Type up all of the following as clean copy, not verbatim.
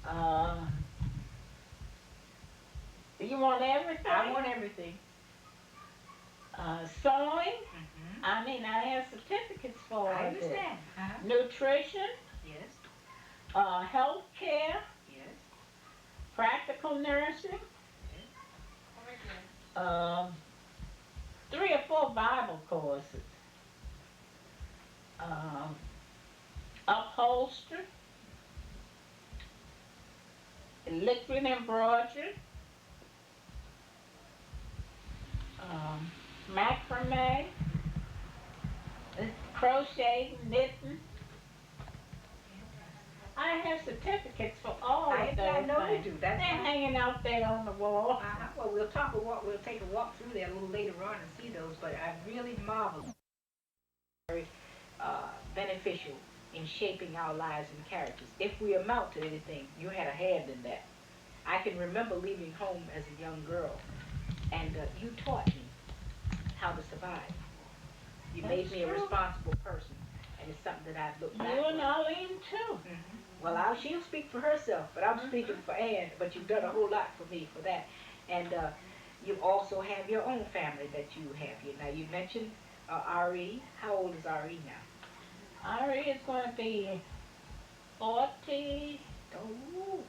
Uh, you want everything? I want everything. Sewing. Hmm. I mean, I have certificates for I it. understand. Uh-huh. Nutrition, Yes. health care, Yes. practical nursing, Yes. uh, 3 or 4 Bible courses, uh, upholstery, liquid embroidery, um, macrame, crochet, knitting. I have certificates for all of I those know you things. do. They're That's why. hanging out there on the wall. Well, we'll take a walk through there a little later on and see those. But I really marvel. Very beneficial in shaping our lives and characters. If we amount to anything, you had a hand in that. I can remember leaving home as a young girl, and you taught me how to survive. You That's made me a true. responsible person, and it's something that I've looked You back and on. Arlene too. Well, she'll speak for herself, but I'm speaking for Ann. But you've done a whole lot for me for that, and you also have your own family that you have here. Now you mentioned Re. How old is Re now? Ari is going to be 40. Oh,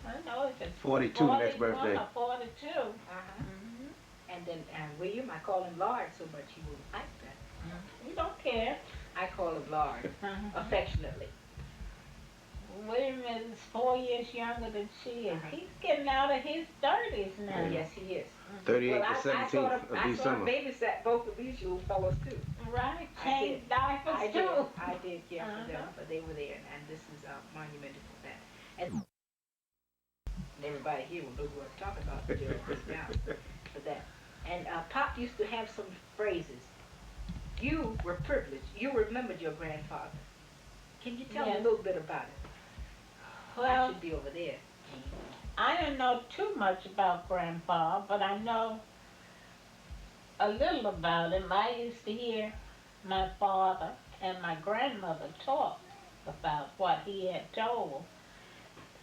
I don't know if it's 42 next 41 birthday. or 42. uh-huh. Hmm. And then William, I call him Lord so much he will like that. We don't care. I call him Lord, affectionately. William is 4 years younger than she is. Uh-huh. He's getting out of his 30s now. Yes, he is. Well, 38 the 17th of I sort of December. babysat both of these little fellows too. Right, I did. changed diapers too. I did care for them, Uh-huh. but they were there, and this is monumental for that. And everybody here will know who I'm talking about. They'll sit down for that. And Pop used to have some phrases. You were privileged. You remembered your grandfather. Can you tell me a Yes. little bit about it? I Well, should be over there. I don't know too much about Grandpa, but I know a little about him. I used to hear my father and my grandmother talk about what he had told.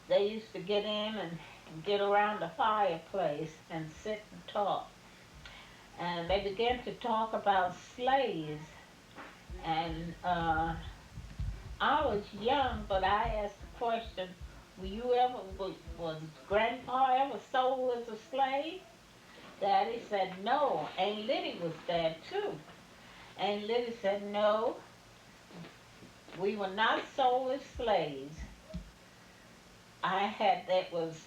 They used to get in and get around the fireplace and sit and talk. And they began to talk about slaves. And I was young, but I asked the question, were you ever, was Grandpa ever sold as a slave? Daddy said no. Aunt Liddy was there too. Aunt Liddy said no, we were not sold as slaves. That was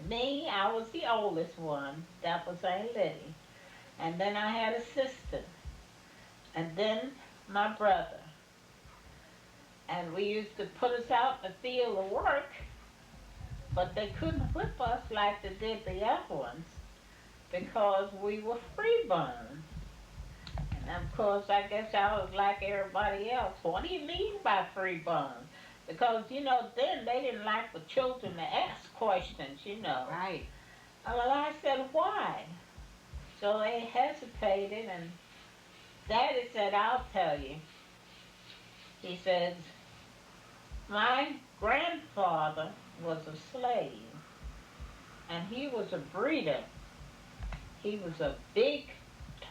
me, I was the oldest one. That was Aunt Liddy. And then I had a sister. And then my brother. And we used to put us out in the field to work, but they couldn't whip us like they did the other ones because we were freeborn. And of course, I guess I was like everybody else. What do you mean by freeborn? Because, then they didn't like for children to ask questions. Right. Well, I said, why? So they hesitated, and Daddy said, I'll tell you. He says, my grandfather was a slave, and he was a breeder. He was a big,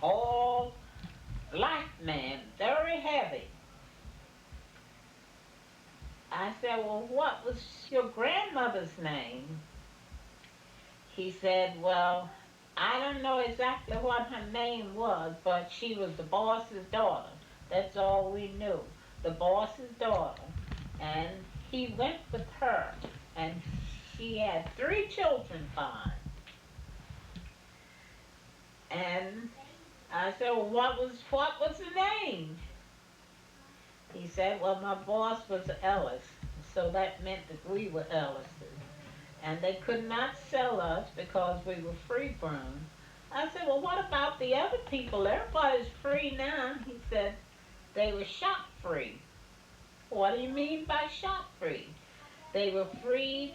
tall, black man, very heavy. I said, well, what was your grandmother's name? He said, well, I don't know exactly what her name was, but she was the boss's daughter. That's all we knew. The boss's daughter. And he went with her. And she had 3 children by him. And I said, well, what was the name? He said, well, my boss was Ellis. So that meant that we were Ellis's. And they could not sell us because we were freeborn. I said, well, what about the other people? Everybody's free now. He said, they were shop free. What do you mean by shop free? They were freed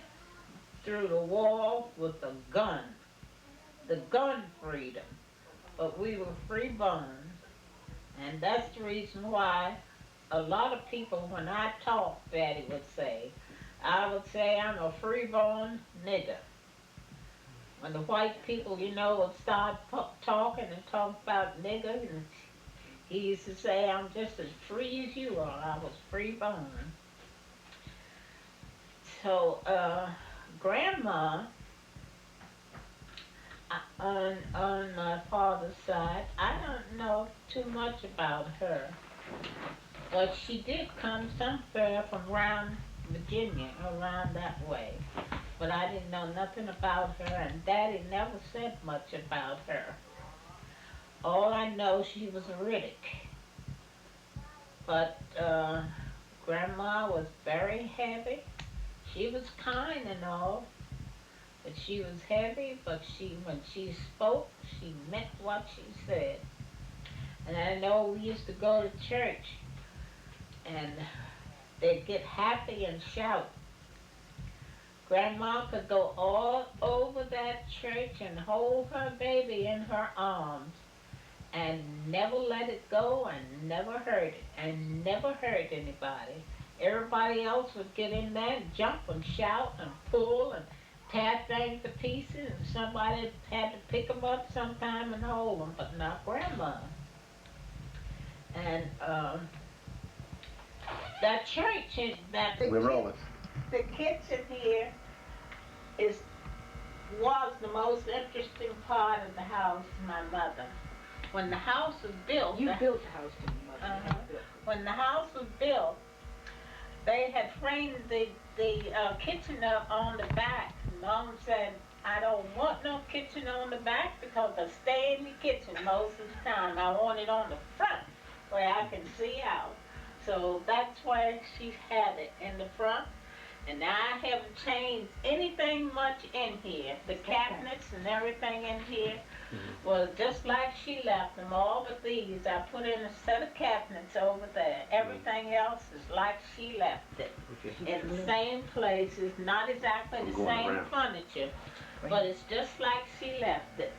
through the wall with a gun. The gun freedom. But we were freeborn. And that's the reason why a lot of people, when I talk, Daddy would say, I would say I'm a free-born nigger. When the white people, would start talking and talk about nigger, and he used to say, I'm just as free as you are. I was free-born. So, Grandma, on my father's side, I don't know too much about her, but she did come somewhere from around Virginia, around that way. But I didn't know nothing about her, and Daddy never said much about her. All I know, she was a Riddick. But Grandma was very heavy. She was kind and all, but she was heavy. But when she spoke, she meant what she said. And I know we used to go to church, and they'd get happy and shout. Grandma could go all over that church and hold her baby in her arms and never let it go and never hurt it and never hurt anybody. Everybody else would get in there and jump and shout and pull and tear things to pieces, and somebody had to pick them up sometime and hold them, but not Grandma. And that church, We're rolling. the kitchen here is was the most interesting part of the house to my mother. When the house was built, You built the house to your mother. when the house was built, they had framed the kitchen up on the back. Mom said, I don't want no kitchen on the back because I stay in the kitchen most of the time. I want it on the front where I can see out. So that's why she had it in the front. And I haven't changed anything much in here. The cabinets and everything in here was just like she left them. All but these, I put in a set of cabinets over there. Everything else is like she left it. Okay. In the same places, not exactly the same furniture, but it's just like she left it.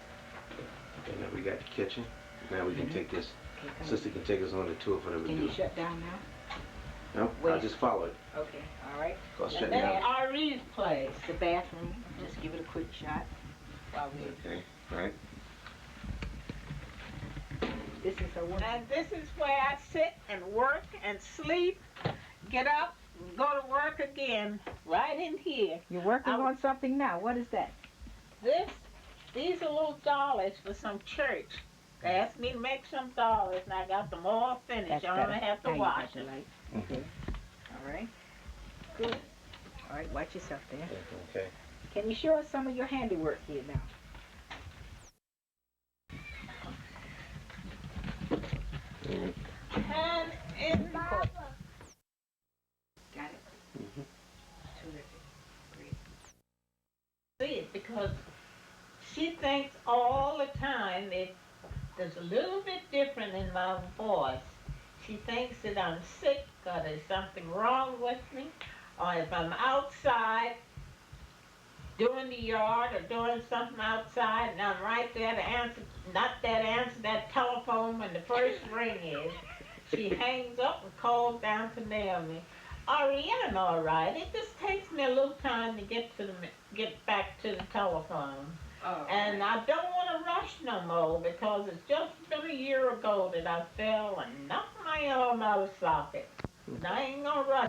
Okay, now we got the kitchen. Now we can take this. Sister can take us on the tour for the Can you shut down now? No, I'll just follow it. Okay, all right. Go shut And then down. Ari's place. The bathroom, just give it a quick shot while we. Okay, all right. This is her one. And this is where I sit and work and sleep, get up, go to work again, right in here. You're working on something now. What is that? These are little dollies for some church. They asked me to make some dollies, and I got them all finished. I only have to wash them. Okay. All right. Good. All right, watch yourself there. Okay. Can you show us some of your handiwork here now? And in Baba. Got it? Terrific. Great. See it because she thinks all the time there's a little bit different in my voice. She thinks that I'm sick or there's something wrong with me, or if I'm outside doing the yard or doing something outside and I'm right there to answer that telephone when the first ring is, she hangs up and calls down to Naomi. Ari, I'm all right. It just takes me a little time to get back to the telephone. Oh, And I don't want to rush no more because it's just been a year ago that I fell and knocked my arm out of socket. And I ain't gonna rush.